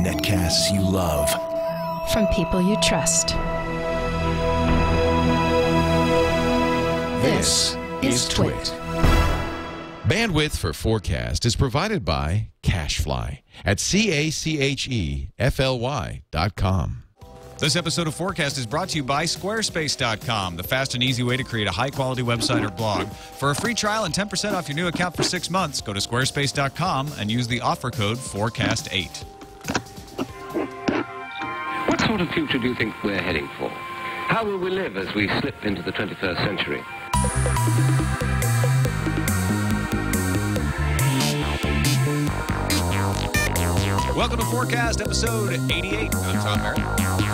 Netcasts you love. From people you trust. This is Twit. Bandwidth for FourCast is provided by Cachefly at CACHEFLY.com. This episode of FourCast is brought to you by Squarespace.com, the fast and easy way to create a high-quality website or blog. For a free trial and 10% off your new account for 6 months, go to Squarespace.com and use the offer code FourCast8. What sort of future do you think we're heading for? How will we live as we slip into the 21st century? Welcome to FourCast, episode 88. I'm Tom Merritt.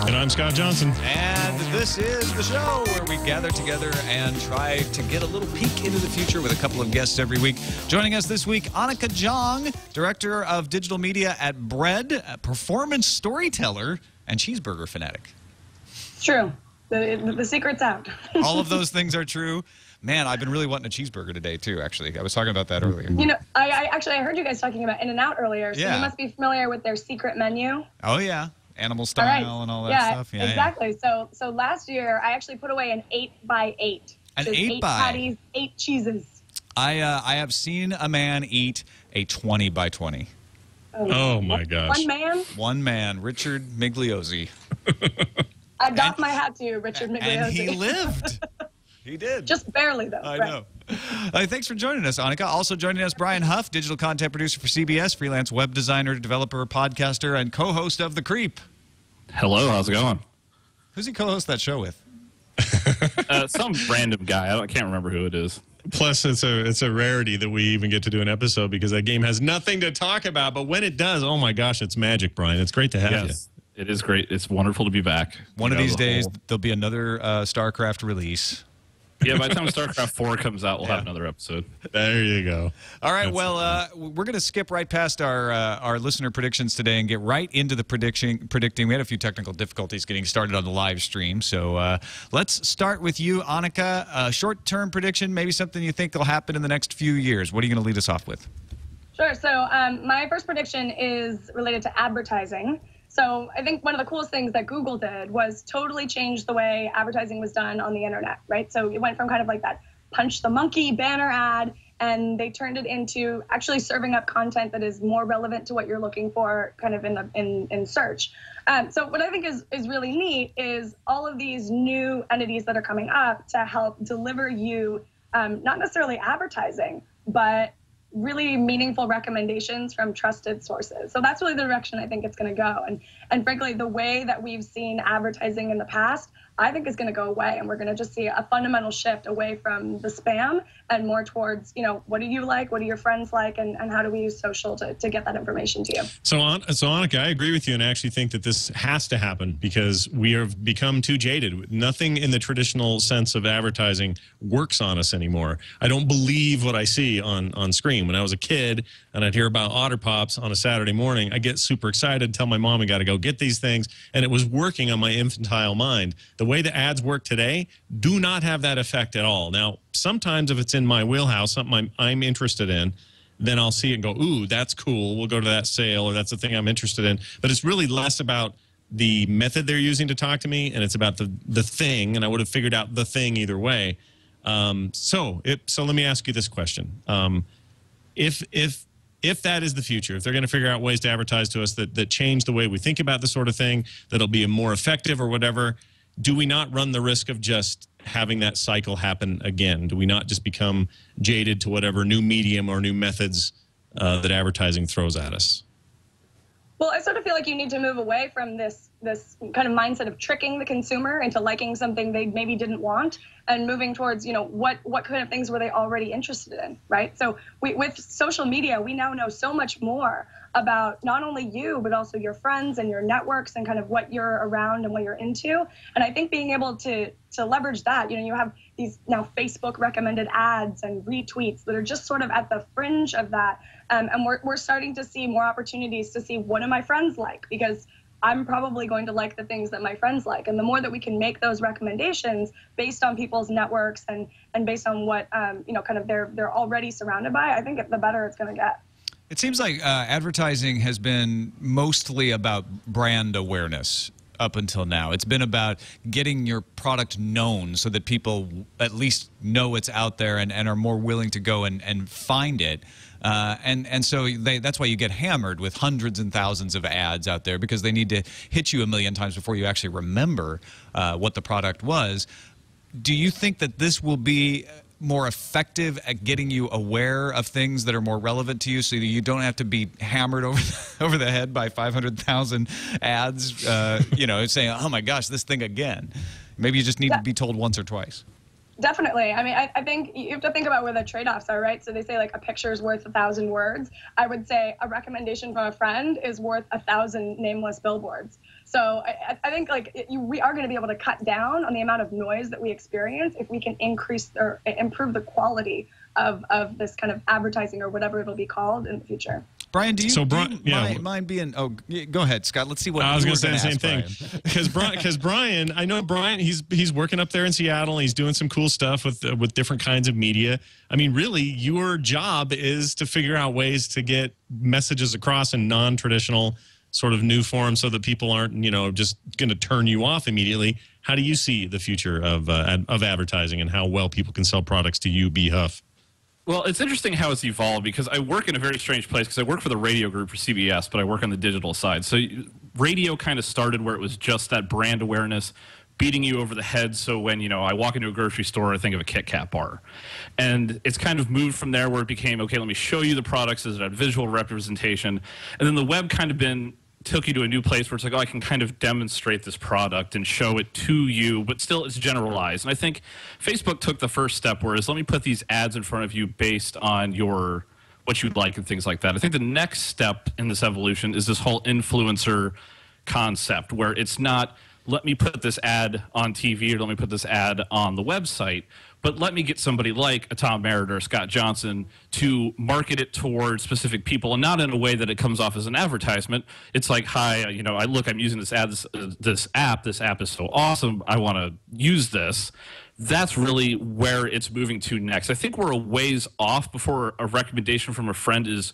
And I'm Scott Johnson. And this is the show where we gather together and try to get a little peek into the future with a couple of guests every week. Joining us this week, Anneke Jong, Director of Digital Media at Bread, a performance storyteller, and cheeseburger fanatic. It's true. The secret's out. All of those things are true. Man, I've been really wanting a cheeseburger today, too, actually. I was talking about that earlier. You know, I heard you guys talking about In-N-Out earlier, so Yeah. you must be familiar with their secret menu. Oh, yeah. Animal style and all that stuff. Yeah, exactly. Yeah. So last year, I actually put away an 8x8. An Just 8 8 by? patties, 8 cheeses. I have seen a man eat a 20 by 20. Oh, my gosh. One man? One man, Richard Migliozzi. I doff my hat to you, Richard Migliozzi. And he lived. He did. Just barely, though. I know. Thanks for joining us, Anneke. Also joining us, Brian Hough, digital content producer for CBS, freelance web designer, developer, podcaster, and co-host of The Creep. Hello, how's it going? Who's he co-host that show with? Some random guy. I can't remember who it is. Plus, it's a rarity that we even get to do an episode because that game has nothing to talk about. But when it does, oh my gosh, it's magic, Brian. It's great to have you. It is great. It's wonderful to be back. One of these days, there'll be another StarCraft release. Yeah, by the time StarCraft 4 comes out, we'll have another episode. There you go. All right, we're going to skip right past our listener predictions today and get right into the predicting. We had a few technical difficulties getting started on the live stream, so let's start with you, Anneke. A short-term prediction, maybe something you think will happen in the next few years. What are you going to lead us off with? Sure. So my first prediction is related to advertising. So I think one of the coolest things that Google did was totally change the way advertising was done on the internet, right? So it went from kind of like that punch the monkey banner ad, and they turned it into actually serving up content that is more relevant to what you're looking for kind of in search. So what I think is really neat is all of these new entities that are coming up to help deliver you not necessarily advertising, but really meaningful recommendations from trusted sources. So that's really the direction I think it's going to go. And frankly, the way that we've seen advertising in the past, I think is going to go away. And we're going to just see a fundamental shift away from the spam and more towards, you know, what do you like? What do your friends like? And how do we use social to get that information to you? So Anneke, I agree with you and I actually think that this has to happen because we have become too jaded. Nothing in the traditional sense of advertising works on us anymore. I don't believe what I see on screen. When I was a kid and I'd hear about Otter Pops on a Saturday morning, I get super excited, tell my mom we got to go get these things, and it was working on my infantile mind. The way the ads work today do not have that effect at all. Now, sometimes if it's in my wheelhouse, something I'm interested in, then I'll see it and go, ooh, that's cool. We'll go to that sale, or that's the thing I'm interested in. But it's really less about the method they're using to talk to me, and it's about the thing, and I would have figured out the thing either way. So let me ask you this question. If that is the future, if they're going to figure out ways to advertise to us that change the way we think about this sort of thing, that'll be more effective or whatever, do we not run the risk of just having that cycle happen again? Do we not just become jaded to whatever new medium or new methods that advertising throws at us? Well, I sort of feel like you need to move away from this kind of mindset of tricking the consumer into liking something they maybe didn't want, and moving towards, you know, what kind of things were they already interested in, right? So with social media, we now know so much more about not only you, but also your friends and your networks and kind of what you're around and what you're into. And I think being able to leverage that, you know, you have these now Facebook recommended ads and retweets that are just sort of at the fringe of that. And we're starting to see more opportunities to see what do my friends like, because I'm probably going to like the things that my friends like. And the more that we can make those recommendations based on people's networks and based on what, you know, kind of they're already surrounded by, I think the better it's going to get. It seems like advertising has been mostly about brand awareness up until now. It's been about getting your product known so that people at least know it's out there and are more willing to go and find it. And so that's why you get hammered with hundreds and thousands of ads out there, because they need to hit you a million times before you actually remember what the product was. Do you think that this will be more effective at getting you aware of things that are more relevant to you, so that you don't have to be hammered over the head by 500,000 ads, you know, saying, oh my gosh, this thing again? Maybe you just need to be told once or twice. Definitely. I mean, I think you have to think about where the trade-offs are, right? So they say like a picture is worth 1,000 words. I would say a recommendation from a friend is worth 1,000 nameless billboards. So I think like we are going to be able to cut down on the amount of noise that we experience if we can increase or improve the quality of this kind of advertising, or whatever it'll be called in the future. Brian, do you, So, mind being? Oh, go ahead, Scott. Let's see what I was going to to say the same thing, because Brian, I know Brian. He's working up there in Seattle. He's doing some cool stuff with different kinds of media. I mean, really, your job is to figure out ways to get messages across in non-traditional sort of new forms, so that people aren't, you know, just going to turn you off immediately. How do you see the future of advertising, and how well people can sell products to you, Hough? Well, it's interesting how it's evolved, because I work in a very strange place, because I work for the radio group for CBS, but I work on the digital side. So radio kind of started where it was just that brand awareness, beating you over the head. So when, you know, I walk into a grocery store, I think of a Kit Kat bar. And it's kind of moved from there, where it became, okay, let me show you the products as a visual representation. And then the web kind of took you to a new place where it's like, oh, I can kind of demonstrate this product and show it to you, but still it's generalized. And I think Facebook took the first step, whereas let me put these ads in front of you based on what you'd like and things like that. I think the next step in this evolution is this whole influencer concept, where it's not, let me put this ad on TV or let me put this ad on the website, but let me get somebody like a Tom Merritt or a Scott Johnson to market it towards specific people, and not in a way that it comes off as an advertisement. It's like, hi, you know, I'm using this app. This app is so awesome. I want to use this. That's really where it's moving to next. I think we're a ways off before a recommendation from a friend is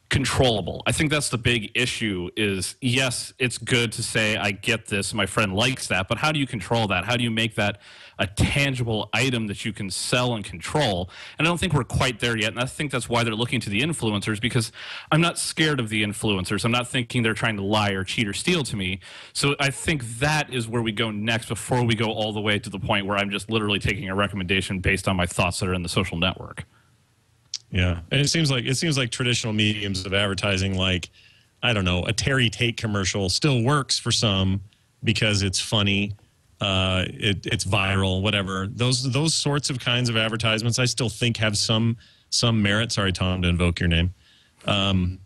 controllable. I think that's the big issue is, yes, it's good to say, I get this, my friend likes that, but how do you control that? How do you make that a tangible item that you can sell and control? And I don't think we're quite there yet, and I think that's why they're looking to the influencers, because I'm not scared of the influencers. I'm not thinking they're trying to lie or cheat or steal to me. So I think that is where we go next, before we go all the way to the point where I'm just literally taking a recommendation based on my thoughts that are in the social network. Yeah, and it seems like traditional mediums of advertising, like, I don't know, a Terry Tate commercial still works for some because it's funny, it's viral, whatever. Those sorts of kinds of advertisements, I still think have some merit. Sorry, Tom, to invoke your name,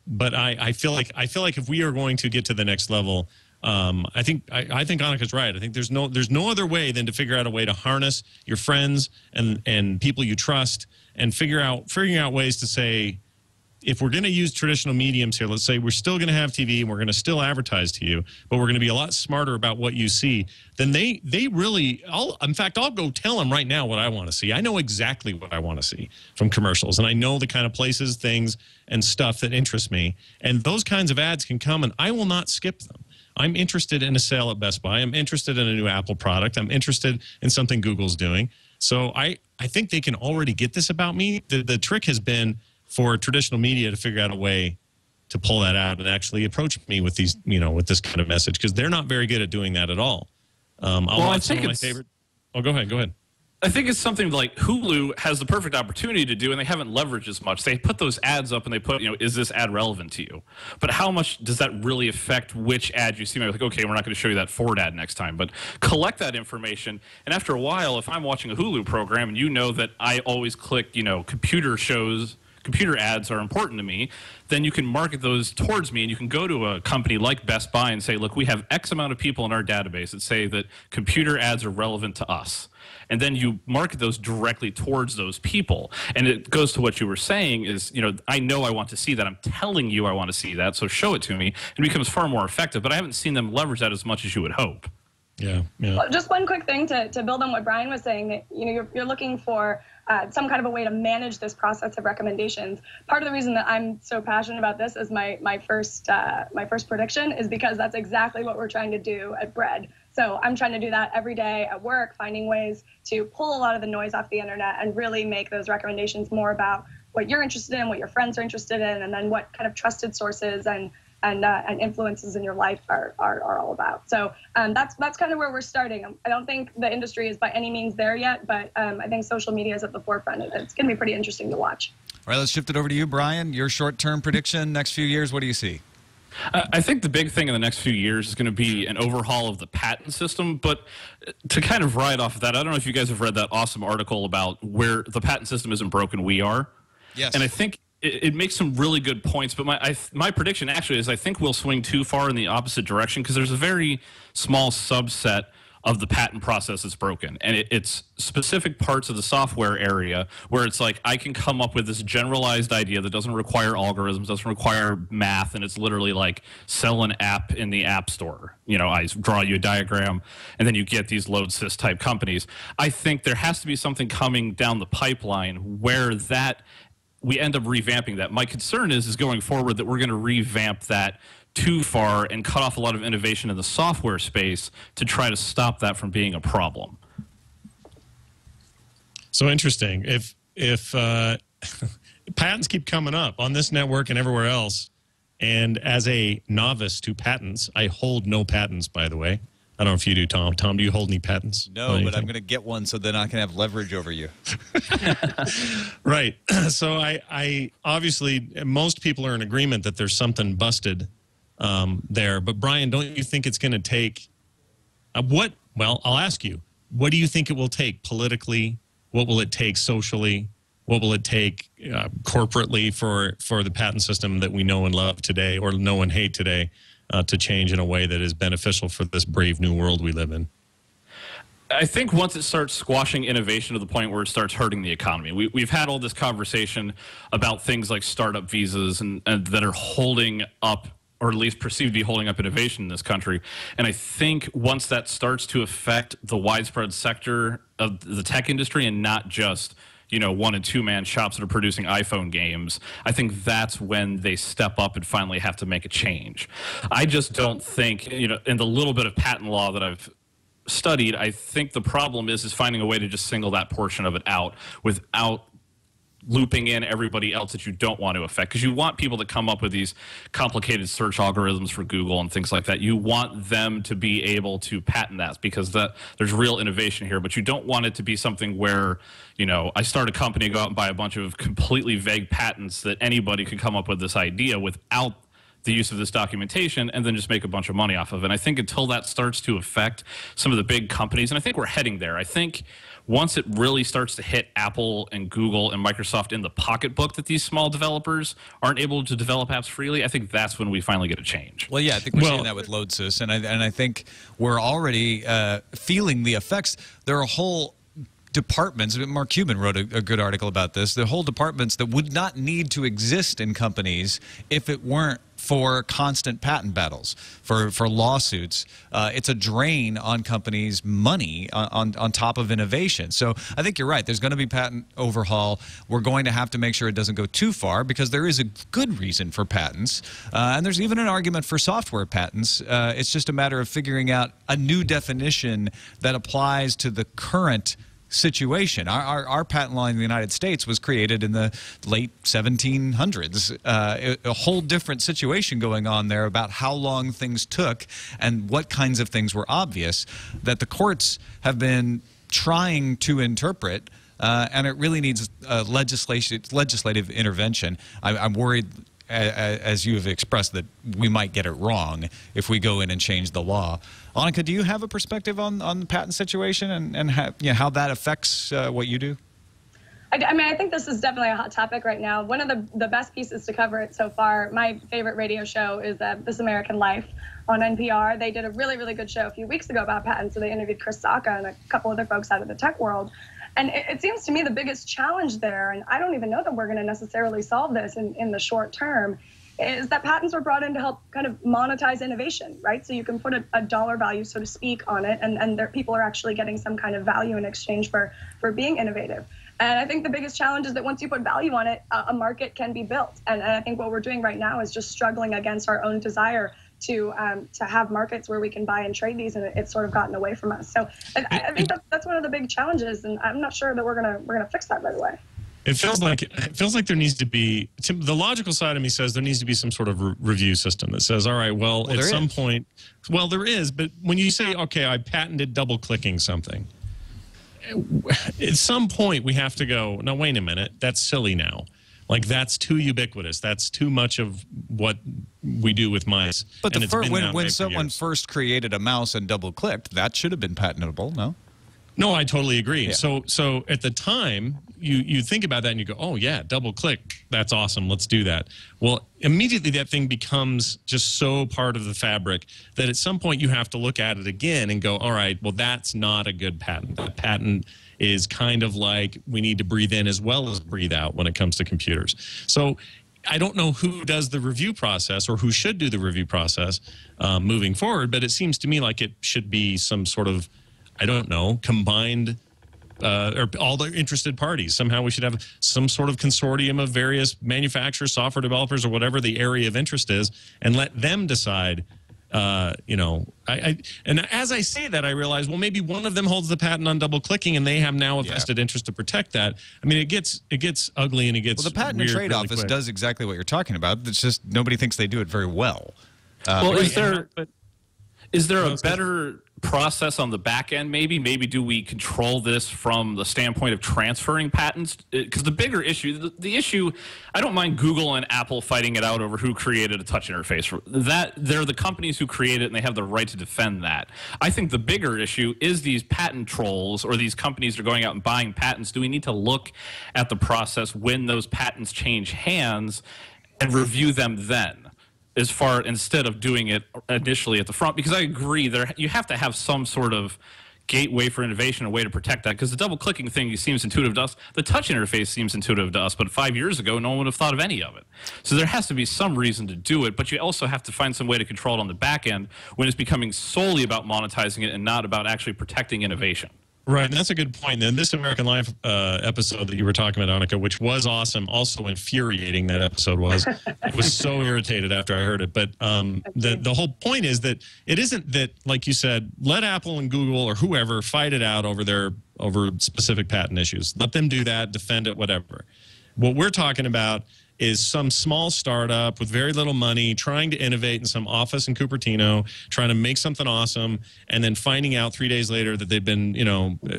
but I feel like if we are going to get to the next level, I think Anneka's right. I think there's no other way than to figure out a way to harness your friends and people you trust, and figuring out ways to say, if we're going to use traditional mediums here, let's say we're still going to have TV and we're going to still advertise to you, but we're going to be a lot smarter about what you see, then they really, in fact, I'll go tell them right now what I want to see. I know exactly what I want to see from commercials, and I know the kind of places, things, and stuff that interest me, and those kinds of ads can come, and I will not skip them. I'm interested in a sale at Best Buy. I'm interested in a new Apple product. I'm interested in something Google's doing. So I think they can already get this about me. The trick has been for traditional media to figure out a way to pull that out and actually approach me with these, with this kind of message, because they're not very good at doing that at all. I think my favorite. Oh, go ahead. I think it's something like Hulu has the perfect opportunity to do, and they haven't leveraged as much. They put those ads up, and they put, is this ad relevant to you? But how much does that really affect which ad you see? Maybe like, okay, we're not going to show you that Ford ad next time, but collect that information. And after a while, if I'm watching a Hulu program, and you know that I always click, computer ads are important to me, then you can market those towards me, and you can go to a company like Best Buy and say, look, we have X amount of people in our database that say that computer ads are relevant to us. And then you market those directly towards those people. And it goes to what you were saying is, I know I want to see that. I'm telling you I want to see that, so show it to me. It becomes far more effective. But I haven't seen them leverage that as much as you would hope. Yeah. Well, just one quick thing to build on what Brian was saying, that you're looking for some kind of a way to manage this process of recommendations. Part of the reason that I'm so passionate about this as my first prediction is because that's exactly what we're trying to do at Bread. So I'm trying to do that every day at work, finding ways to pull a lot of the noise off the internet and really make those recommendations more about what you're interested in, what your friends are interested in, and then what kind of trusted sources and influences in your life are all about. So that's kind of where we're starting. I don't think the industry is by any means there yet, but I think social media is at the forefront. It's going to be pretty interesting to watch. All right, let's shift it over to you, Brian. Your short-term prediction, next few years, what do you see? I think the big thing in the next few years is going to be an overhaul of the patent system. But to kind of ride off of that, I don't know if you guys have read that awesome article about where the patent system isn't broken, we are. Yes. And I think it makes some really good points. But my prediction actually is I think we'll swing too far in the opposite direction because there's a very small subset of the patent process that's broken. And it's specific parts of the software area where it's like I can come up with this generalized idea that doesn't require algorithms, doesn't require math, and it's literally like sell an app in the App Store. I draw you a diagram, and then you get these LoadSys type companies. I think there has to be something coming down the pipeline where we end up revamping that. My concern is going forward that we're going to revamp that too far and cut off a lot of innovation in the software space to try to stop that from being a problem. So interesting. If patents keep coming up on this network and everywhere else, and as a novice to patents, I hold no patents, by the way. I don't know if you do, Tom. Tom, do you hold any patents? No, but I'm going to get one so then I can have leverage over you. Right. So I obviously, most people are in agreement that there's something busted there. But Brian, don't you think it's going to take well, I'll ask you, what do you think it will take politically? What will it take socially? What will it take corporately for the patent system that we know and love today or know and hate today to change in a way that is beneficial for this brave new world we live in? I think once it starts squashing innovation to the point where it starts hurting the economy. We've had all this conversation about things like startup visas and that are holding up, or at least perceived to be holding up innovation in this country. And I think once that starts to affect the widespread sector of the tech industry and not just one- and two-man shops that are producing iPhone games, I think that's when they step up and finally have to make a change. I just don't think, in the little bit of patent law that I've studied, I think the problem is finding a way to just single that portion of it out without looping in everybody else that you don't want to affect, because you want people to come up with these complicated search algorithms for Google and things like that. You want them to be able to patent that because there's real innovation here, but you don't want it to be something where, I start a company, go out and buy a bunch of completely vague patents that anybody could come up with this idea without the use of this documentation and then just make a bunch of money off of it. And I think until that starts to affect some of the big companies, and I think we're heading there, I think once it really starts to hit Apple and Google and Microsoft in the pocketbook that these small developers aren't able to develop apps freely, I think that's when we finally get a change. Well, yeah, I think we're seeing that with LoadSys, and I think we're already feeling the effects. There are whole departments, Mark Cuban wrote a good article about this, the whole departments that would not need to exist in companies if it weren't for constant patent battles, for lawsuits. It's a drain on companies' money on top of innovation. So I think you're right. There's going to be patent overhaul. We're going to have to make sure it doesn't go too far because there is a good reason for patents. And there's even an argument for software patents. It's just a matter of figuring out a new definition that applies to the current situation. Our patent law in the United States was created in the late 1700s. A whole different situation going on there about how long things took and what kinds of things were obvious that the courts have been trying to interpret, and it really needs legislative intervention. I'm worried, as you have expressed, that we might get it wrong if we go in and change the law. Anneke, do you have a perspective on the patent situation and how that affects what you do? I mean, I think this is definitely a hot topic right now. One of the best pieces to cover it so far, my favorite radio show is This American Life on NPR. They did a really, really good show a few weeks ago about patents, so they interviewed Chris Sacca and a couple other folks out of the tech world. And it seems to me the biggest challenge there, and I don't even know that we're going to necessarily solve this in the short term, is that patents were brought in to help kind of monetize innovation, right? So you can put a dollar value, so to speak, on it, and people are actually getting some kind of value in exchange for being innovative. And I think the biggest challenge is that once you put value on it, a market can be built. And I think what we're doing right now is just struggling against our own desire to have markets where we can buy and trade these, and it's sort of gotten away from us. So I think that's one of the big challenges, and I'm not sure that we're gonna fix that right away. It feels like there needs to be, the logical side of me says there needs to be some sort of review system that says, all right, well at some point, well, there is, but when you say, okay, I patented double clicking something, at some point we have to go, no, wait a minute, that's silly now. Like, that's too ubiquitous. That's too much of what we do with mice. But when someone first created a mouse and double clicked, that should have been patentable, no? No, I totally agree. Yeah. So at the time, you think about that and you go, oh yeah, double click, that's awesome, let's do that. Well, immediately that thing becomes just so part of the fabric that at some point you have to look at it again and go, all right, well, that's not a good patent. That patent is kind of like we need to breathe in as well as breathe out when it comes to computers. So I don't know who does the review process or who should do the review process moving forward, but it seems to me like it should be some sort of, I don't know, combined, or all the interested parties. Somehow we should have some sort of consortium of various manufacturers, software developers, or whatever the area of interest is, and let them decide. And as I say that, I realize, well, maybe one of them holds the patent on double clicking, and they have now a vested interest to protect that. I mean, it gets ugly and it gets. Well, the Patent and Trade Office does exactly what you're talking about. It's just nobody thinks they do it very well. Is there a better process on the back end? Maybe do we control this from the standpoint of transferring patents? Because the bigger issue, the issue, I don't mind Google and Apple fighting it out over who created a touch interface. That they're the companies who create it, and they have the right to defend that. I think the bigger issue is these patent trolls, or these companies that are going out and buying patents. Do we need to look at the process when those patents change hands and review them then? Instead of doing it initially at the front, because I agree you have to have some sort of gateway for innovation, a way to protect that, because the double clicking thing seems intuitive to us. The touch interface seems intuitive to us, but 5 years ago, no one would have thought of any of it. So there has to be some reason to do it, but you also have to find some way to control it on the back end when it's becoming solely about monetizing it and not about actually protecting innovation. Right, and that's a good point. And This American Life episode that you were talking about, Anneke, which was awesome, also infuriating, that episode was. I was so irritated after I heard it. But the whole point is that it isn't that, like you said, let Apple and Google or whoever fight it out over specific patent issues. Let them do that, defend it, whatever. What we're talking about is some small startup with very little money trying to innovate in some office in Cupertino, trying to make something awesome, and then finding out 3 days later that they've been,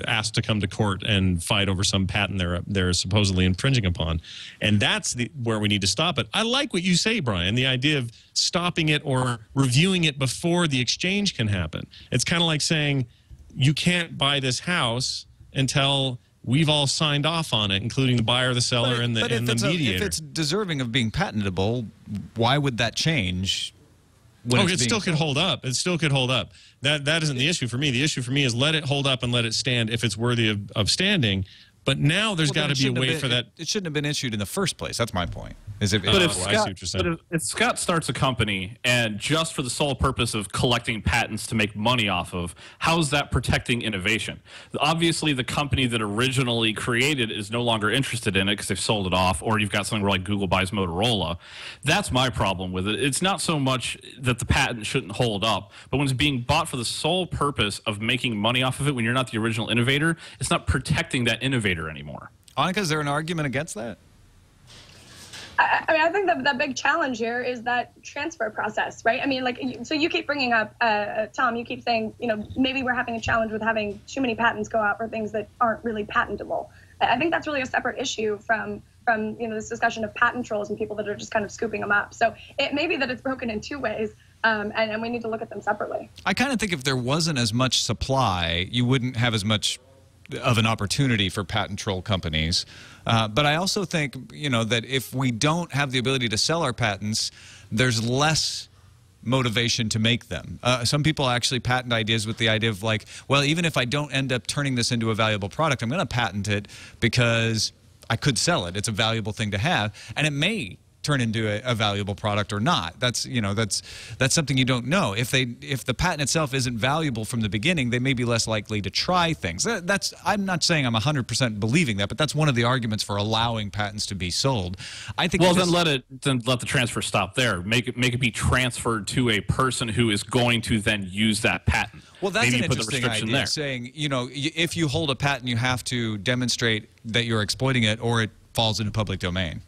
asked to come to court and fight over some patent they're supposedly infringing upon. And that's where we need to stop it. I like what you say, Brian, the idea of stopping it or reviewing it before the exchange can happen. It's kind of like saying you can't buy this house until we've all signed off on it, including the buyer, the seller, and the mediator. If it's deserving of being patentable, why would that change? It still could hold up. It still could hold up. That isn't the issue for me. The issue for me is let it hold up and let it stand if it's worthy of standing. But now there's got to be a way for that. It shouldn't have been issued in the first place. That's my point. If Scott starts a company and just for the sole purpose of collecting patents to make money off of, how's that protecting innovation? Obviously, the company that originally created is no longer interested in it because they've sold it off, or you've got something where like Google buys Motorola. That's my problem with it. It's not so much that the patent shouldn't hold up, but when it's being bought for the sole purpose of making money off of it when you're not the original innovator, it's not protecting that innovator anymore. Anneke, is there an argument against that? I think the big challenge here is that transfer process, right? I mean, so you keep bringing up, Tom, you keep saying, maybe we're having a challenge with having too many patents go out for things that aren't really patentable. I think that's really a separate issue from this discussion of patent trolls and people that are just kind of scooping them up. So it may be that it's broken in two ways. And we need to look at them separately. I kind of think if there wasn't as much supply, you wouldn't have as much of an opportunity for patent troll companies. But I also think, that if we don't have the ability to sell our patents, there's less motivation to make them. Some people actually patent ideas with the idea of like, well, even if I don't end up turning this into a valuable product, I'm going to patent it because I could sell it. It's a valuable thing to have. And it may turn into a valuable product or not. That's something you don't know. If the patent itself isn't valuable from the beginning, they may be less likely to try things. I'm not saying I'm 100% believing that, but that's one of the arguments for allowing patents to be sold. I think. Well, then let the transfer stop there. Make it be transferred to a person who is going to then use that patent. Well, that's maybe an interesting idea. There. Saying, if you hold a patent, you have to demonstrate that you're exploiting it, or it falls into public domain.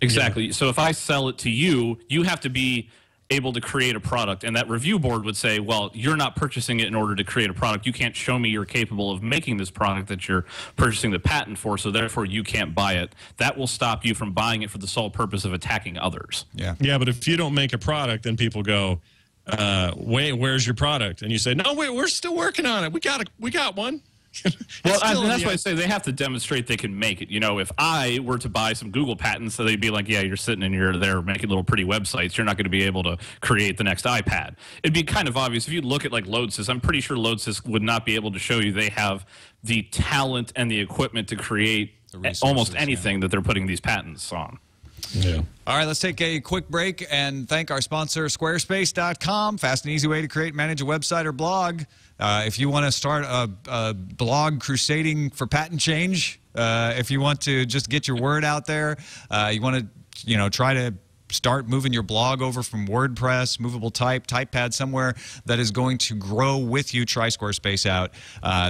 Exactly. So if I sell it to you, you have to be able to create a product, and that review board would say, well, you're not purchasing it in order to create a product. You can't show me you're capable of making this product that you're purchasing the patent for, so therefore you can't buy it. That will stop you from buying it for the sole purpose of attacking others. Yeah, but if you don't make a product, then people go, wait, where's your product? And you say, no, wait, we're still working on it. We got one. Well, that's why I say they have to demonstrate they can make it. If I were to buy some Google patents, so they'd be like, yeah, you're sitting and you're there making little pretty websites. You're not going to be able to create the next iPad. It'd be kind of obvious. If you look at like Loadsys, I'm pretty sure Loadsys would not be able to show you they have the talent and the equipment to create almost anything that they're putting these patents on. Yeah. All right, let's take a quick break and thank our sponsor, Squarespace.com. Fast and easy way to create and manage a website or blog. If you want to start a blog crusading for patent change, if you want to just get your word out there, you want to try to start moving your blog over from WordPress, movable typepad, somewhere that is going to grow with you, try Squarespace out.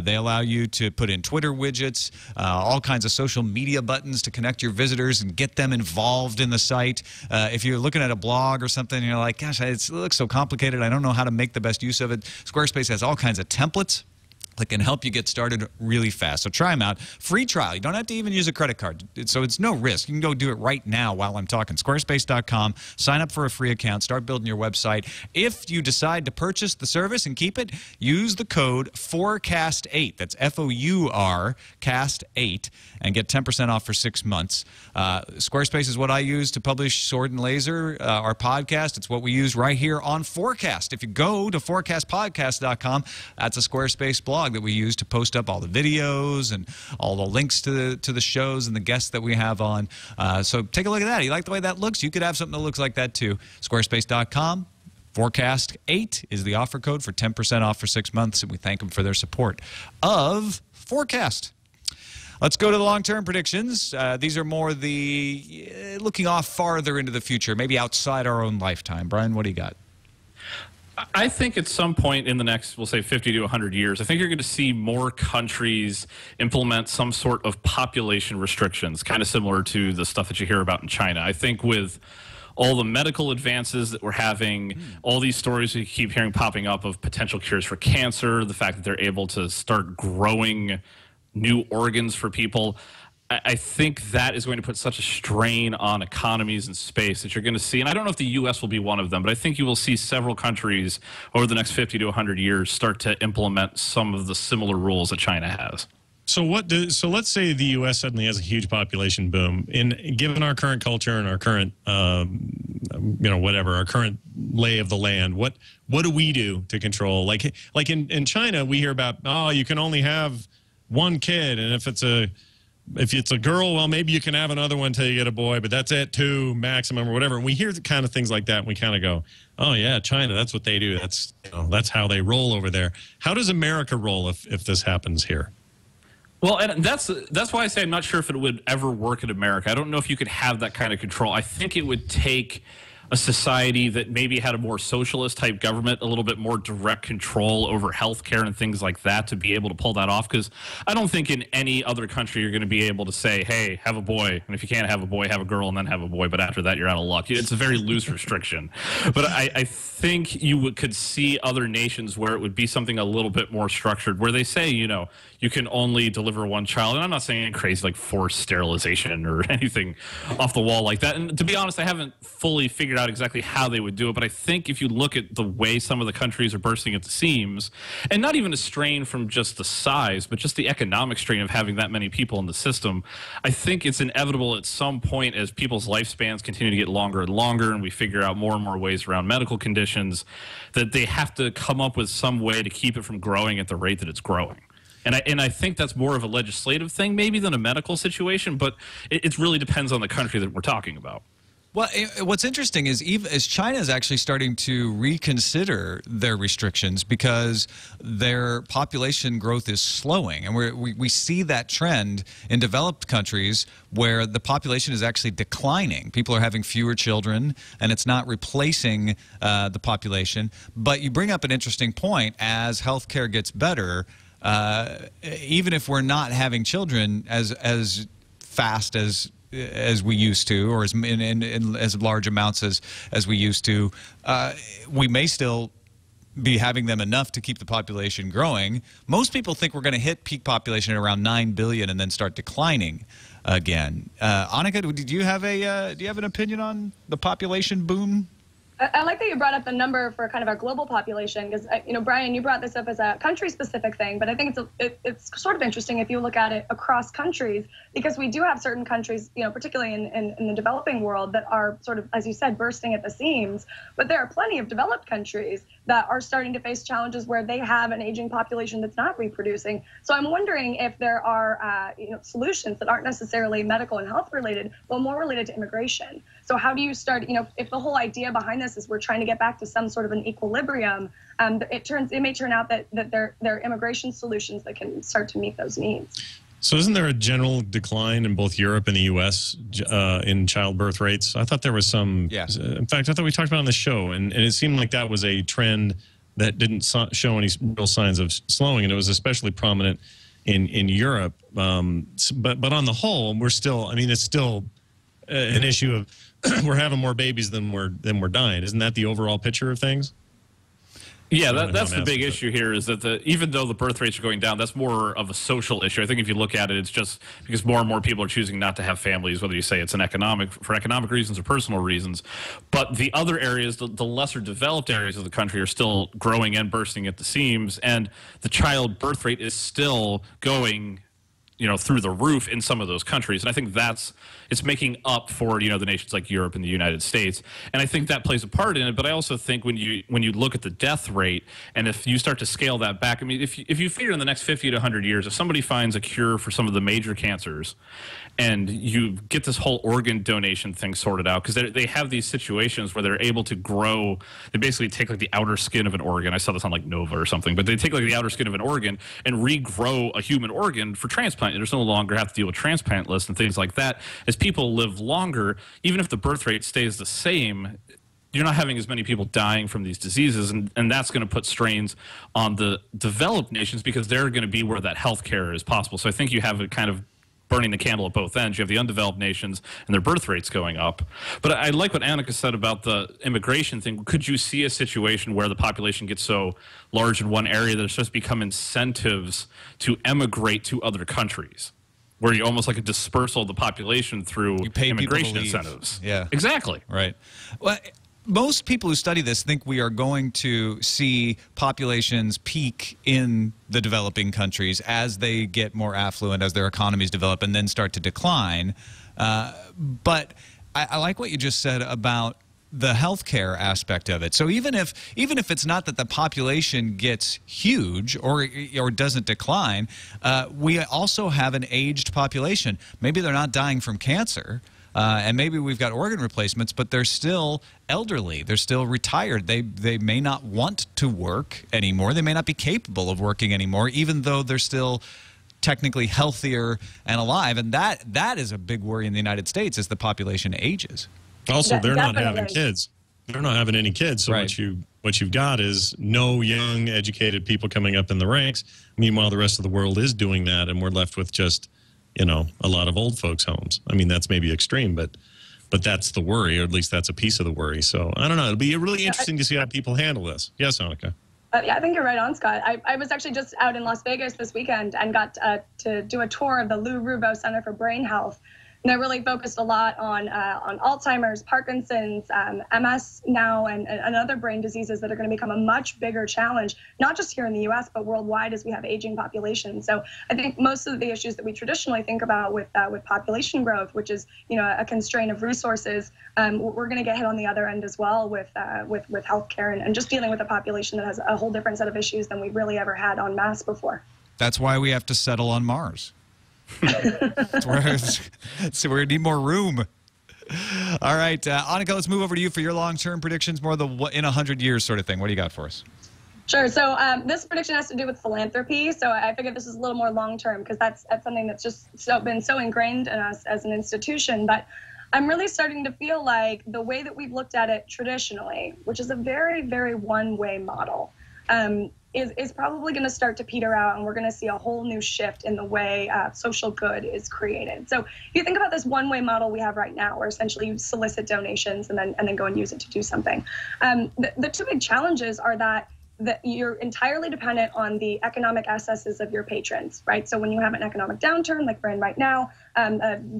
They allow you to put in Twitter widgets, all kinds of social media buttons to connect your visitors and get them involved in the site. If you're looking at a blog or something and you're like, gosh, it looks so complicated, I don't know how to make the best use of it, Squarespace has all kinds of templates that can help you get started really fast. So try them out. Free trial. You don't have to even use a credit card. So it's no risk. You can go do it right now while I'm talking. Squarespace.com. Sign up for a free account. Start building your website. If you decide to purchase the service and keep it, use the code FourCast8. That's F-O-U-R, Cast8, and get 10% off for 6 months. Squarespace is what I use to publish Sword and Laser, our podcast. It's what we use right here on FourCast. If you go to fourcastpodcast.com, that's a Squarespace blog that we use to post up all the videos and all the links to the shows and the guests that we have on. So take a look at that. You like the way that looks? You could have something that looks like that too. Squarespace.com. FourCast8 is the offer code for 10% off for 6 months, and we thank them for their support of FourCast. Let's go to the long-term predictions. These are more the looking off farther into the future, maybe outside our own lifetime. Brian, what do you got? I think at some point in the next, we'll say 50 to 100 years, I think you're going to see more countries implement some sort of population restrictions, kind of similar to the stuff that you hear about in China. I think with all the medical advances that we're having, all these stories we keep hearing popping up of potential cures for cancer, the fact that they're able to start growing new organs for people, I think that is going to put such a strain on economies and space that you're going to see, and I don't know if the U.S. will be one of them, but I think you will see several countries over the next 50 to 100 years start to implement some of the similar rules that China has. So let's say the U.S. suddenly has a huge population boom. Given our current culture and our current, our current lay of the land, what do we do to control? Like in China, we hear about, oh, you can only have one kid, and if it's a girl, well, maybe you can have another one until you get a boy, but that's it, 2 maximum or whatever. And we hear the kind of things like that, and we kind of go, oh, yeah, China, that's what they do. That's how they roll over there. How does America roll if this happens here? Well, and that's why I say I'm not sure if it would ever work in America. I don't know if you could have that kind of control. I think it would take a society that maybe had a more socialist type government, a little bit more direct control over healthcare and things like that to be able to pull that off. Because I don't think in any other country you're going to be able to say, hey, have a boy. And if you can't have a boy, have a girl and then have a boy. But after that, you're out of luck. It's a very loose restriction. But I think you could see other nations where it would be something a little bit more structured, where they say, you can only deliver one child. And I'm not saying anything crazy like forced sterilization or anything off the wall like that. And to be honest, I haven't fully figured out exactly how they would do it. But I think if you look at the way some of the countries are bursting at the seams, and not even a strain from just the size, but just the economic strain of having that many people in the system, I think it's inevitable at some point as people's lifespans continue to get longer and longer and we figure out more and more ways around medical conditions that they have to come up with some way to keep it from growing at the rate that it's growing. And I think that's more of a legislative thing maybe than a medical situation, but it really depends on the country that we're talking about. Well, what's interesting is China is actually starting to reconsider their restrictions because their population growth is slowing. And we see that trend in developed countries where the population is actually declining. People are having fewer children, and it's not replacing the population. But you bring up an interesting point. As healthcare gets better, even if we're not having children as fast as we used to, or in as large amounts as we used to, we may still be having them enough to keep the population growing. Most people think we're going to hit peak population at around 9 billion and then start declining again. Anneke, do you have an opinion on the population boom? I like that you brought up the number for kind of our global population, because, Brian, you brought this up as a country-specific thing, but I think it's sort of interesting if you look at it across countries, because we do have certain countries, particularly in the developing world, that are sort of, as you said, bursting at the seams. But there are plenty of developed countries that are starting to face challenges where they have an aging population that's not reproducing. So I'm wondering if there are solutions that aren't necessarily medical and health related, but more related to immigration. So how do you start, if the whole idea behind this is we're trying to get back to some sort of an equilibrium, it may turn out that there are immigration solutions that can start to meet those needs. So isn't there a general decline in both Europe and the U.S. In childbirth rates? I thought there was some. Yeah. In fact, I thought we talked about it on the show, and it seemed like that was a trend that didn't show any real signs of slowing, and it was especially prominent in Europe. But on the whole, we're still. I mean, it's still an issue of we're having more babies than we're dying. Isn't that the overall picture of things? Yeah, that's the big issue here, is that even though the birth rates are going down, that's more of a social issue. I think if you look at it, it's just because more and more people are choosing not to have families, whether you say it's for economic reasons or personal reasons. But the other areas, the lesser developed areas of the country, are still growing and bursting at the seams, and the child birth rate is still going through the roof in some of those countries. And I think it's making up for, the nations like Europe and the United States. And I think that plays a part in it. But I also think when you look at the death rate, and if you start to scale that back, I mean, if you figure in the next 50 to 100 years, if somebody finds a cure for some of the major cancers, and you get this whole organ donation thing sorted out, because they have these situations where they're able to grow. They basically take like the outer skin of an organ. I saw this on like Nova or something, but they take like the outer skin of an organ and regrow a human organ for transplant. There's no longer have to deal with transplant lists and things like that. As people live longer, even if the birth rate stays the same, you're not having as many people dying from these diseases, and that's going to put strains on the developed nations, because they're going to be where that health care is possible. So I think you have a kind of burning the candle at both ends. You have the undeveloped nations and their birth rates going up. But I like what Anneke said about the immigration thing. Could you see a situation where the population gets so large in one area that it's just become incentives to emigrate to other countries, where you almost like a dispersal of the population through immigration incentives? Yeah, exactly. Right. Well, most people who study this think we are going to see populations peak in the developing countries as they get more affluent, as their economies develop, and then start to decline. But I like what you just said about the healthcare aspect of it. So even if it's not that the population gets huge or doesn't decline, we also have an aged population. Maybe they're not dying from cancer, and maybe we've got organ replacements, but they're still elderly. They're still retired. They may not want to work anymore. They may not be capable of working anymore, even though they're still technically healthier and alive. And that is a big worry in the United States as the population ages. Also, they're not having kids. They're not having any kids. So right. what you've got is no young, educated people coming up in the ranks. Meanwhile, the rest of the world is doing that, and we're left with just a lot of old folks' homes. I mean, that's maybe extreme, but that's the worry, or at least that's a piece of the worry. So I don't know. It'll be really interesting to see how people handle this. Yes, Anneke. Yeah, I think you're right on, Scott. I was actually just out in Las Vegas this weekend and got to do a tour of the Lou Rubo Center for Brain Health. And they're really focused a lot on Alzheimer's, Parkinson's, MS now, and other brain diseases that are going to become a much bigger challenge, not just here in the U.S., but worldwide as we have aging populations. So I think most of the issues that we traditionally think about with population growth, which is a constraint of resources, we're going to get hit on the other end as well with healthcare and just dealing with a population that has a whole different set of issues than we've really ever had en masse before. That's why we have to settle on Mars. So we need more room. All right, Anneke, let's move over to you for your long-term predictions, more the in 100 years sort of thing. What do you got for us? Sure. So this prediction has to do with philanthropy. So I figured this is a little more long-term because that's something that's just been so ingrained in us as an institution. But I'm really starting to feel like the way that we've looked at it traditionally, which is a very, very one-way model, is probably going to start to peter out, and we're going to see a whole new shift in the way social good is created. So if you think about this one-way model we have right now, where essentially you solicit donations and then go and use it to do something, the two big challenges are that you're entirely dependent on the economic excesses of your patrons, right? So when you have an economic downturn like we're in right now,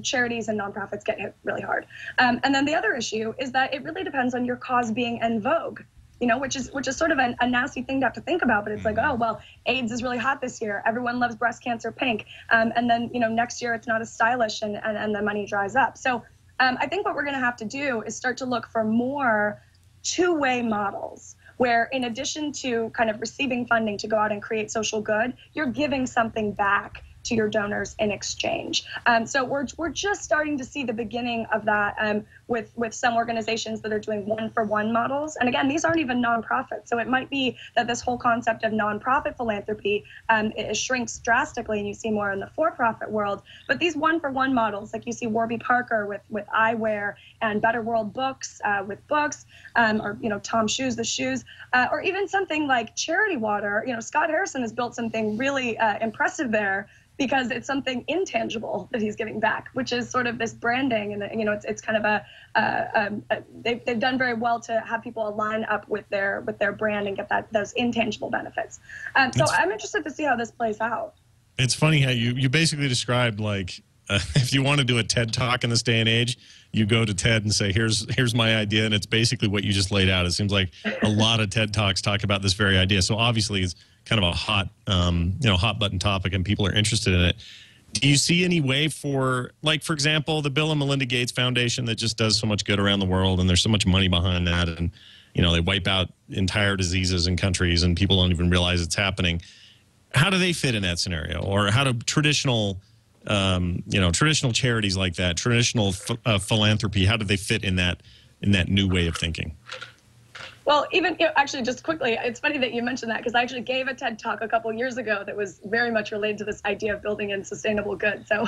charities and nonprofits get hit really hard. And then the other issue is that it really depends on your cause being en vogue, you know, which is sort of a nasty thing to have to think about. But it's like, oh, well, AIDS is really hot this year. Everyone loves breast cancer pink. And then, you know, next year it's not as stylish and the money dries up. So I think what we're going to have to do is start to look for more two-way models, where in addition to kind of receiving funding to go out and create social good, you're giving something back to your donors in exchange. So we're just starting to see the beginning of that with some organizations that are doing one-for-one models. And again, these aren't even nonprofits. So it might be that this whole concept of nonprofit philanthropy it shrinks drastically, and you see more in the for-profit world. But these one-for-one models, like you see Warby Parker with eyewear, and Better World Books with books, or, you know, Tom Shoes, the shoes, or even something like Charity Water. You know, Scott Harrison has built something really impressive there, because it's something intangible that he's giving back, which is sort of this branding. And, you know, it's kind of they've done very well to have people align up with their brand and get those intangible benefits. So I'm interested to see how this plays out. It's funny how you basically described, like, if you want to do a TED Talk in this day and age, you go to TED and say, here's my idea, and it's basically what you just laid out. It seems like a lot of TED Talks talk about this very idea. So obviously it's kind of a hot, hot button topic, and people are interested in it. Do you see any way for, like, for example, the Bill and Melinda Gates Foundation that just does so much good around the world, and there's so much money behind that, and, you know, they wipe out entire diseases in countries and people don't even realize it's happening. How do they fit in that scenario? Or how do traditional charities like that, traditional philanthropy, how do they fit in that new way of thinking? Well, even, you know, actually, just quickly, it's funny that you mentioned that, because I actually gave a TED Talk a couple years ago that was very much related to this idea of building in sustainable good. So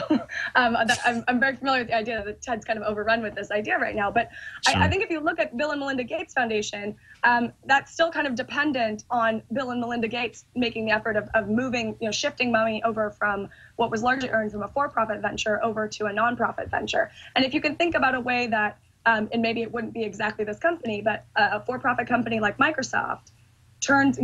I'm very familiar with the idea that TED's kind of overrun with this idea right now. But sure. I think if you look at Bill and Melinda Gates Foundation, that's still kind of dependent on Bill and Melinda Gates making the effort of moving, you know, shifting money over from what was largely earned from a for-profit venture over to a nonprofit venture. And if you can think about a way that, and maybe it wouldn't be exactly this company, but a for-profit company like Microsoft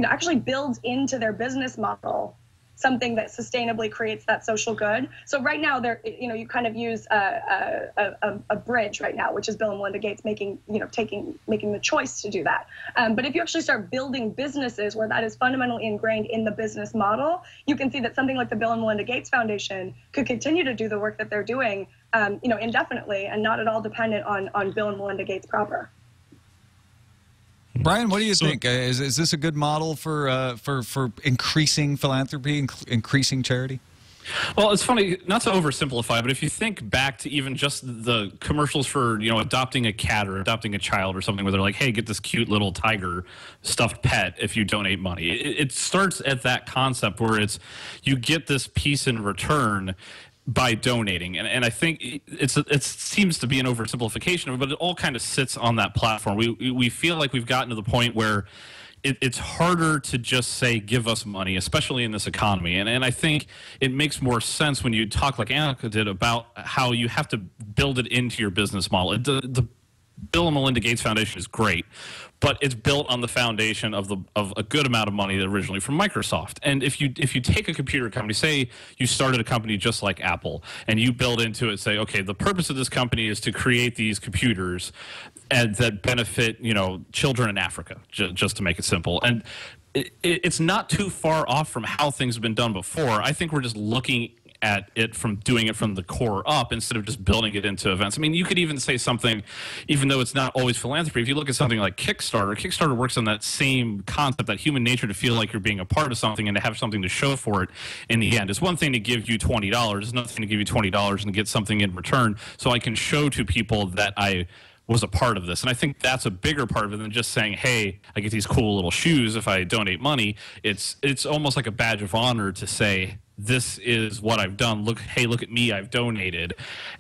actually builds into their business model something that sustainably creates that social good. So right now, you kind of use a bridge right now, which is Bill and Melinda Gates making the choice to do that. But if you actually start building businesses where that is fundamentally ingrained in the business model, you can see that something like the Bill and Melinda Gates Foundation could continue to do the work that they're doing, indefinitely, and not at all dependent on Bill and Melinda Gates proper. Brian, what do you think? Is this a good model for increasing philanthropy, increasing charity? Well, it's funny, not to oversimplify, but if you think back to even just the commercials for, you know, adopting a cat or adopting a child or something, where they're like, hey, get this cute little tiger stuffed pet if you donate money. It starts at that concept where you get this piece in return by donating, and I think it seems to be an oversimplification of it, but it all kind of sits on that platform. We feel like we've gotten to the point where it's harder to just say, give us money, especially in this economy. And I think it makes more sense when you talk like Anneke did about how you have to build it into your business model. The Bill and Melinda Gates Foundation is great, but it's built on the foundation of a good amount of money that originally from Microsoft. And if you take a computer company, say you started a company just like Apple, and you build into it, say, okay, the purpose of this company is to create these computers and that benefit, you know, children in Africa, just to make it simple. And it's not too far off from how things have been done before. I think we're just looking at it from doing it from the core up instead of just building it into events. I mean, you could even say something, even though it's not always philanthropy, if you look at something like Kickstarter works on that same concept, that human nature to feel like you're being a part of something and to have something to show for it in the end. It's one thing to give you $20. It's another thing to give you $20 and get something in return, so I can show to people that I was a part of this. And I think that's a bigger part of it than just saying, hey, I get these cool little shoes if I donate money. It's almost like a badge of honor to say, this is what I've done. Look, hey, look at me, I've donated.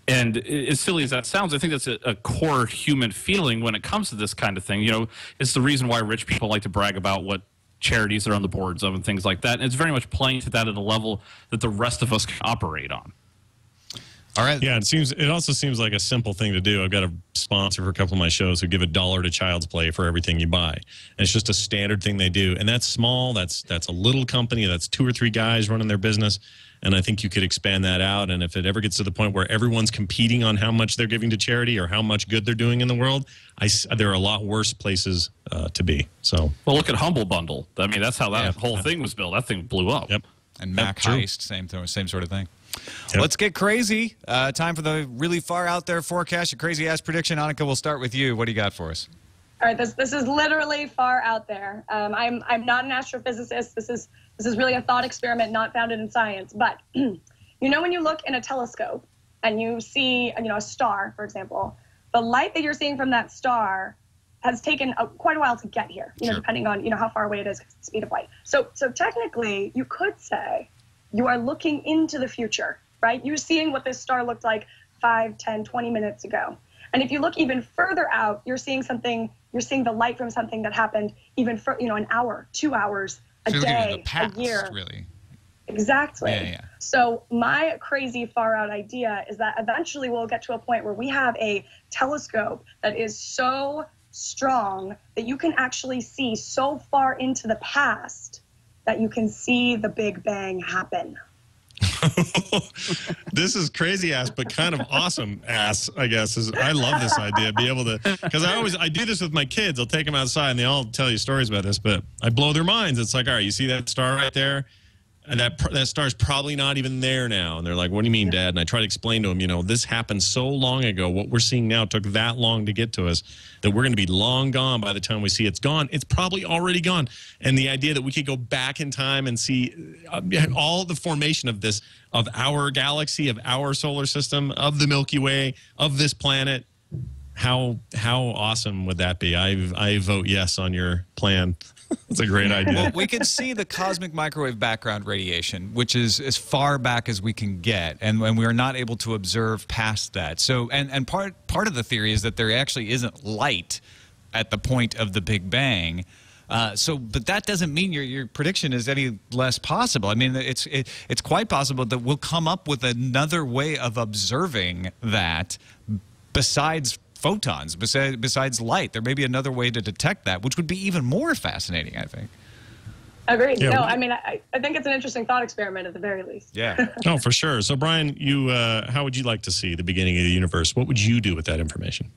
And as silly as that sounds, I think that's a core human feeling when it comes to this kind of thing. You know, it's the reason why rich people like to brag about what charities they're on the boards of and things like that. And it's very much playing to that at a level that the rest of us can operate on. All right. Yeah, it also seems like a simple thing to do. I've got a sponsor for a couple of my shows who give $1 to Child's Play for everything you buy. And it's just a standard thing they do. And that's small. That's a little company. That's 2 or 3 guys running their business. And I think you could expand that out. And if it ever gets to the point where everyone's competing on how much they're giving to charity or how much good they're doing in the world, there are a lot worse places to be. So, well, look at Humble Bundle. I mean, that's how that whole thing was built. That thing blew up. Yep. And Mac Heist, same sort of thing. Yep. Let's get crazy. Time for the really far out there forecast. Your crazy ass prediction. Anneke, we'll start with you. What do you got for us? All right, this is literally far out there. I'm not an astrophysicist. This is really a thought experiment not founded in science. But you know, when you look in a telescope and you see a star, for example, the light that you're seeing from that star has taken quite a while to get here. You know, depending on how far away it is, the speed of light. So technically, you could say you are looking into the future, right? You're seeing what this star looked like 5, 10, 20 minutes ago. And if you look even further out, you're seeing the light from something that happened even for, an hour, 2 hours, a day, a year. Really. Exactly. Yeah. So my crazy far out idea is that eventually we'll get to a point where we have a telescope that is so strong that you can actually see so far into the past that you can see the Big Bang happen. This is crazy ass, but kind of awesome ass, I guess. I love this idea. Be able to, because I do this with my kids. I'll take them outside and they all tell you stories about this, but I blow their minds. It's like, all right, you see that star right there? And that star's probably not even there now. And they're like, what do you mean, Dad? And I try to explain to them, this happened so long ago. What we're seeing now took that long to get to us that we're going to be long gone by the time we see it's gone. It's probably already gone. And the idea that we could go back in time and see all the formation of this, of our galaxy, of our solar system, of the Milky Way, of this planet, how awesome would that be? I vote yes on your plan. That's a great idea. Well, we can see the cosmic microwave background radiation, which is as far back as we can get, and we are not able to observe past that. So, and part of the theory is that there actually isn't light at the point of the Big Bang. But that doesn't mean your prediction is any less possible. I mean, it's quite possible that we'll come up with another way of observing that besides photons, besides light. There may be another way to detect that, which would be even more fascinating, I think. Agreed. Yeah, no, I mean, I think it's an interesting thought experiment at the very least. Yeah. Oh, for sure. So, Brian, how would you like to see the beginning of the universe? What would you do with that information?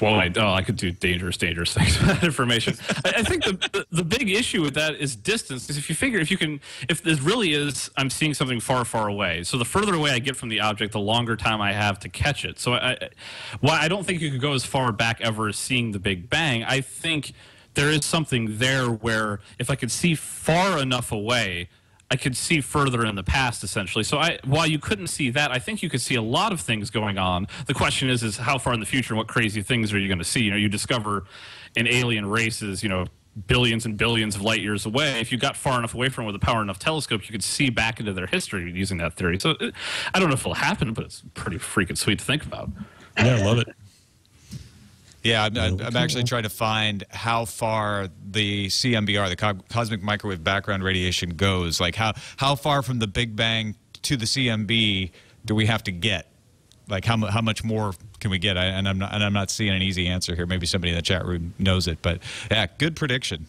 Well, I could do dangerous things with that information. I think the big issue with that is distance. Because if this really is, I'm seeing something far, far away. So the further away I get from the object, the longer time I have to catch it. So I don't think you could go as far back ever as seeing the Big Bang. I think there is something there where if I could see far enough away, I could see further in the past, essentially. So while you couldn't see that, I think you could see a lot of things going on. The question is how far in the future and what crazy things are you going to see? You discover an alien race is, billions and billions of light years away. If you got far enough away from it with a power enough telescope, you could see back into their history using that theory. So I don't know if it'll happen, but it's pretty freaking sweet to think about. Yeah, I love it. Yeah, I'm actually trying to find how far the CMBR, the cosmic microwave background radiation, goes. Like how far from the Big Bang to the CMB do we have to get? Like how much more can we get? I'm not seeing an easy answer here. Maybe somebody in the chat room knows it. But yeah, good prediction.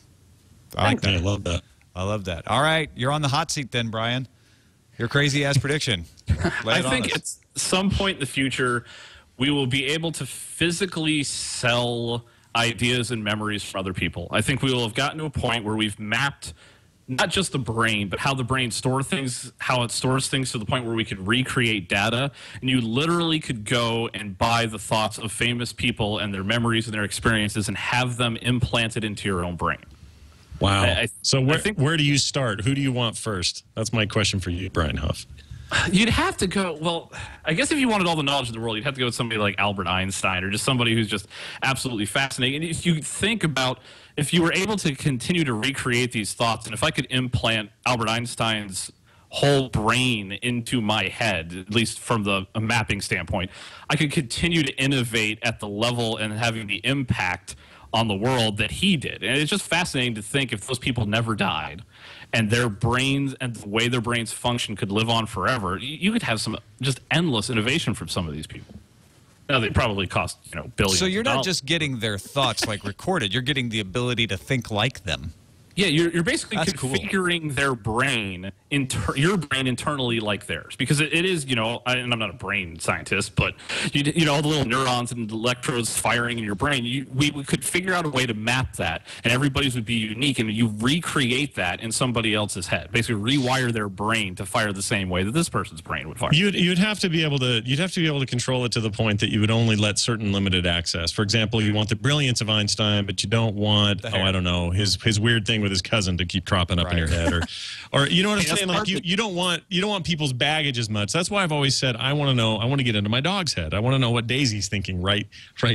I like that. I love that. I love that. All right, you're on the hot seat then, Brian. Your crazy ass prediction. I think at some point in the future, we will be able to physically sell ideas and memories from other people. I think we will have gotten to a point where we've mapped not just the brain, but how the brain stores things, how it stores things to the point where we could recreate data. And you literally could go and buy the thoughts of famous people and their memories and their experiences and have them implanted into your own brain. Wow. So where do you start? Who do you want first? That's my question for you, Brian Hough. You'd have to go, well, I guess if you wanted all the knowledge in the world, you'd have to go with somebody like Albert Einstein or just somebody who's just absolutely fascinating. And if you think about, if you were able to continue to recreate these thoughts, and if I could implant Albert Einstein's whole brain into my head, at least from a mapping standpoint, I could continue to innovate at the level and having the impact on the world that he did. And it's just fascinating to think if those people never died and their brains and the way their brains function could live on forever, you could have some just endless innovation from some of these people. Now, they probably cost, billions. So you're of not dollars. just getting their thoughts like recorded, you're getting the ability to think like them. Yeah, you're basically That's cool. configuring their brain, your brain internally like theirs. Because it is, and I'm not a brain scientist, but, all the little neurons and electrodes firing in your brain, we could figure out a way to map that, and everybody's would be unique, and you recreate that in somebody else's head. Basically rewire their brain to fire the same way that this person's brain would fire. You'd have to be able to control it to the point that you would only let certain limited access. For example, you want the brilliance of Einstein, but you don't want, I don't know, his weird thing with his cousin to keep cropping up in your head, or you know what I'm saying? Like you don't want people's baggage as much. That's why I've always said I want to get into my dog's head. I want to know what Daisy's thinking right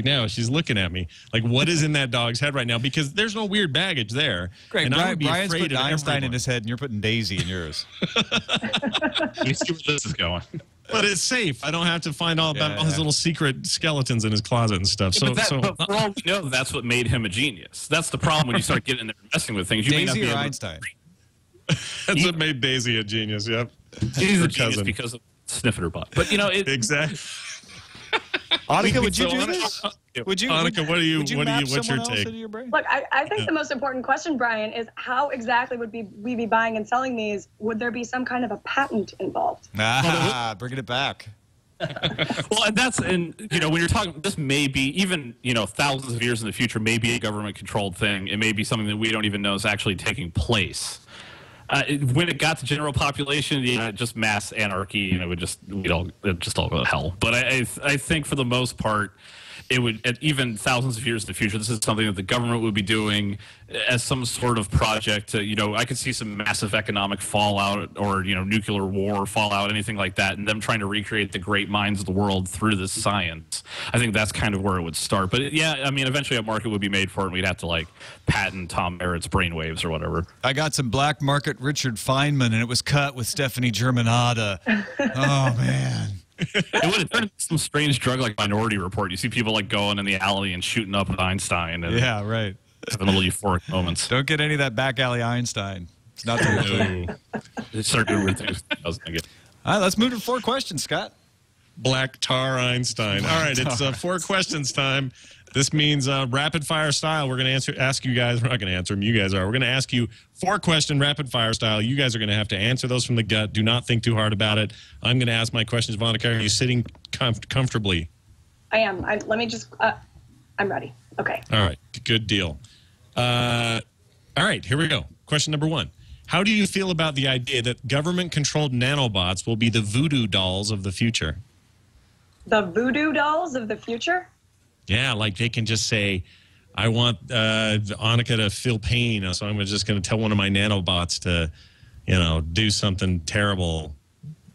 now. She's looking at me like, what is in that dog's head right now? Because there's no weird baggage there. Great. And I would be Brian's afraid putting of Einstein in everyone. his head, and you're putting Daisy in yours. You see where this is going. But it's safe. I don't have to find all about all his little secret skeletons in his closet and stuff. But for all we know, that's what made him a genius. That's the problem when you start getting in there and messing with things. You may not Daisy be or able to- Einstein? That's what made Daisy a genius. Yep. She's Her a genius cousin. because of sniffing her butt. But Exactly. Anneke, would you So, do this? Would you? Anneke, would you map what's your someone else take? into your brain? Look, I think the most important question, Brian, is how exactly would we be buying and selling these? Would there be some kind of a patent involved? Bringing it back. Well, and when you're talking, this may be even thousands of years in the future, may be a government-controlled thing. It may be something that we don't even know is actually taking place. When it got to general population, just mass anarchy, and it'd just all go to hell. But I think for the most part, it would, even thousands of years in the future, this is something that the government would be doing as some sort of project to, I could see some massive economic fallout or, nuclear war fallout, anything like that, and them trying to recreate the great minds of the world through this science. I think that's kind of where it would start. But eventually a market would be made for it, and we'd have to patent Tom Merritt's brainwaves or whatever. I got some black market Richard Feynman, and it was cut with Stephanie Germanata. Oh, man. It would have turned into some strange drug like Minority Report. You see people going in the alley and shooting up at Einstein. And Yeah, right. having little euphoric moments. Don't get any of that back alley Einstein. It's not the real thing. They start doing weird things. All right, let's move to 4 questions, Scott. Black tar Einstein. All right, it's 4 questions time. This means rapid fire style. We're going to ask you guys. We're not going to answer them. You guys are. We're going to ask you 4-question rapid fire style. You guys are going to have to answer those from the gut. Do not think too hard about it. I'm going to ask my questions. Monica, are you sitting comfortably? I am. Let me just. I'm ready. Okay. All right. Good deal. All right. Here we go. Question number 1. How do you feel about the idea that government-controlled nanobots will be the voodoo dolls of the future? The voodoo dolls of the future? Yeah, like they can just say, I want Anneke to feel pain, so I'm just going to tell one of my nanobots to, do something terrible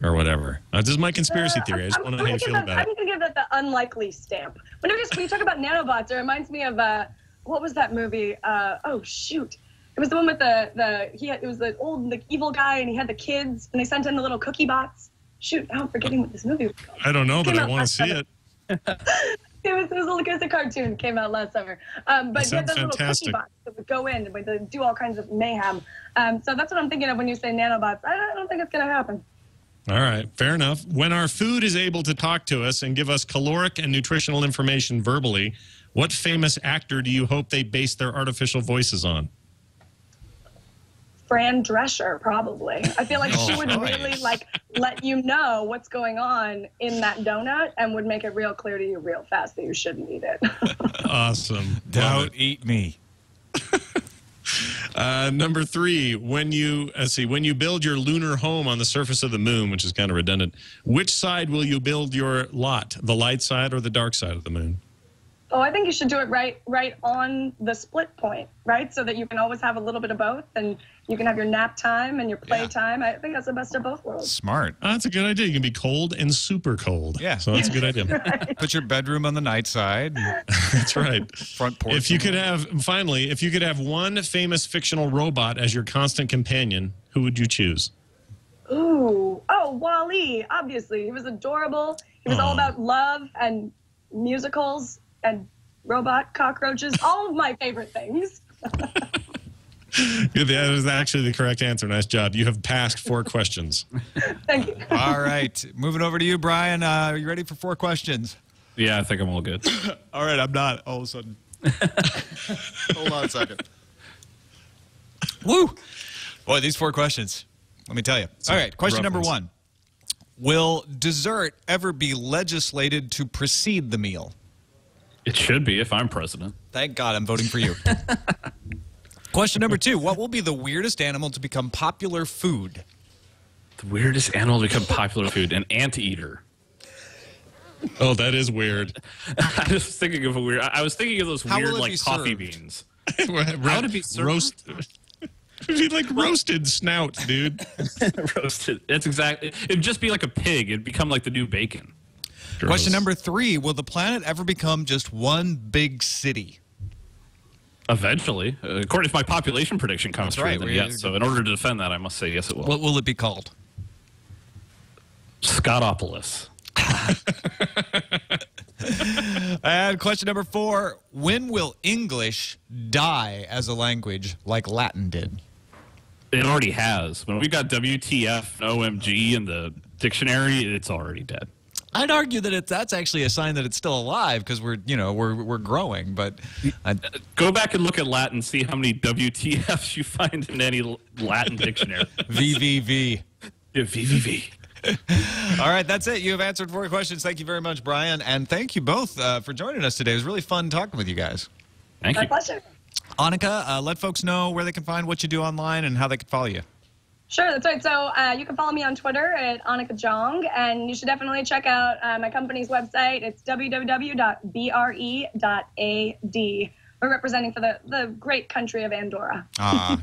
or whatever. This is my conspiracy theory. I just want to know how you feel about it. I'm going to give that the unlikely stamp. When you talk about nanobots, it reminds me of, what was that movie? Oh, shoot. It was the one with it was the evil guy, and he had the kids, and they sent in the little cookie bots. Shoot, I'm forgetting what this movie was called. I don't know, but I want to see it. It was a cartoon. Came out last summer. But you had those little cookie fantastic. bots that would go in and would do all kinds of mayhem. So that's what I'm thinking of when you say nanobots. I don't think it's going to happen. All right, fair enough. When our food is able to talk to us and give us caloric and nutritional information verbally, what famous actor do you hope they base their artificial voices on? Fran Drescher, probably. I feel like she would really let you know what's going on in that donut and would make it real clear to you real fast that you shouldn't eat it. Awesome. Don't eat me. Number 3, when you build your lunar home on the surface of the moon, which is kind of redundant, which side will you build your lot, the light side or the dark side of the moon? Oh, I think you should do it right on the split point, right? So that you can always have a little bit of both, and you can have your nap time and your play time. I think that's the best of both worlds. Smart. That's a good idea. You can be cold and super cold. Yeah. So that's a good idea. Right. Put your bedroom on the night side. That's right. Front porch. If you could have one famous fictional robot as your constant companion, who would you choose? Ooh. Oh, Wall-E, obviously. He was adorable. He was all about love and musicals and robot cockroaches, all of my favorite things. That is actually the correct answer. Nice job. You have passed 4 questions. Thank you. All right. Moving over to you, Brian. Are you ready for 4 questions? Yeah, I think I'm all good. All right, I'm not. All of a sudden. Hold on a second. Woo! Boy, these 4 questions. Let me tell you. All right, question number 1. Will dessert ever be legislated to precede the meal? It should be if I'm president. Thank God I'm voting for you. Question number 2. What will be the weirdest animal to become popular food? The weirdest animal to become popular food? An anteater. Oh, that is weird. I was thinking of I was thinking of those How weird will it like be coffee served? beans. How would it be served? It'd be like roasted snout, dude. Roasted. That's exactly. It'd just be like a pig. It'd become like the new bacon. Question number 3. Will the planet ever become just one big city? Eventually, according to my population prediction comes true, right. then yes. So in order to defend that, I must say yes, it will. What will it be called? Scottopolis. And question number 4. When will English die as a language like Latin did? It already has. When we got WTF and OMG in the dictionary, it's already dead. I'd argue that that's actually a sign that it's still alive because we're growing. But Go back and look at Latin, see how many WTFs you find in any Latin dictionary. VVV. Yeah, VVV. All right, that's it. You have answered 4 questions. Thank you very much, Brian, and thank you both for joining us today. It was really fun talking with you guys. Thank My you. pleasure. Anneke, let folks know where they can find what you do online and how they can follow you. Sure, that's right. So you can follow me on Twitter at Anneke Jong, and you should definitely check out my company's website. It's www.bre.ad. We're representing for the great country of Andorra.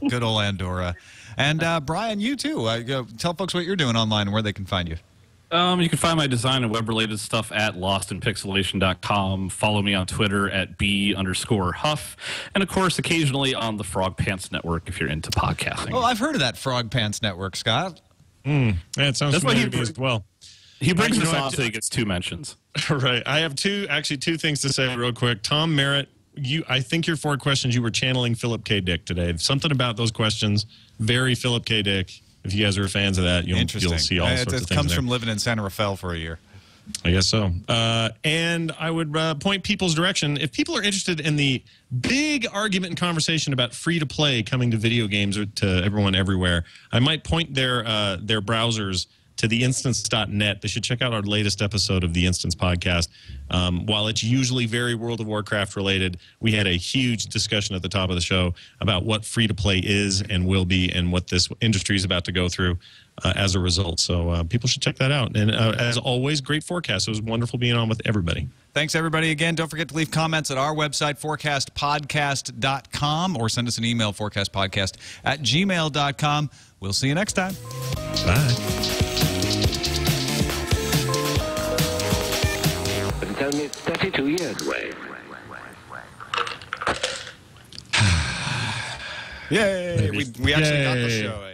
Good old Andorra. And Brian, you too. Tell folks what you're doing online and where they can find you. You can find my design and web-related stuff at lostandpixelation.com. Follow me on Twitter at @B_Hough. And, of course, occasionally on the Frog Pants Network if you're into podcasting. Oh, I've heard of that Frog Pants Network, Scott. Yeah, it sounds That's familiar what to me as well. He brings You us know, off so he gets 2 mentions. Right. I have two things to say real quick. Tom Merritt, I think your 4 questions, you were channeling Philip K. Dick today. Something about those questions, very Philip K. Dick. If you guys are fans of that, you'll see all sorts of things. It comes there. from living in Santa Rafael for a year. I guess so. And I would point people's direction. If people are interested in the big argument and conversation about free-to-play coming to video games or to everyone everywhere, I might point their browsers to theinstance.net. They should check out our latest episode of the Instance podcast. While it's usually very World of Warcraft related, we had a huge discussion at the top of the show about what free-to-play is and will be and what this industry is about to go through as a result. So people should check that out. And as always, great forecast. It was wonderful being on with everybody. Thanks, everybody. Again, don't forget to leave comments at our website, fourcastpodcast.com, or send us an email, fourcastpodcast@gmail.com. We'll see you next time. Bye. But it's only 32 years away. Yay! We actually got the show.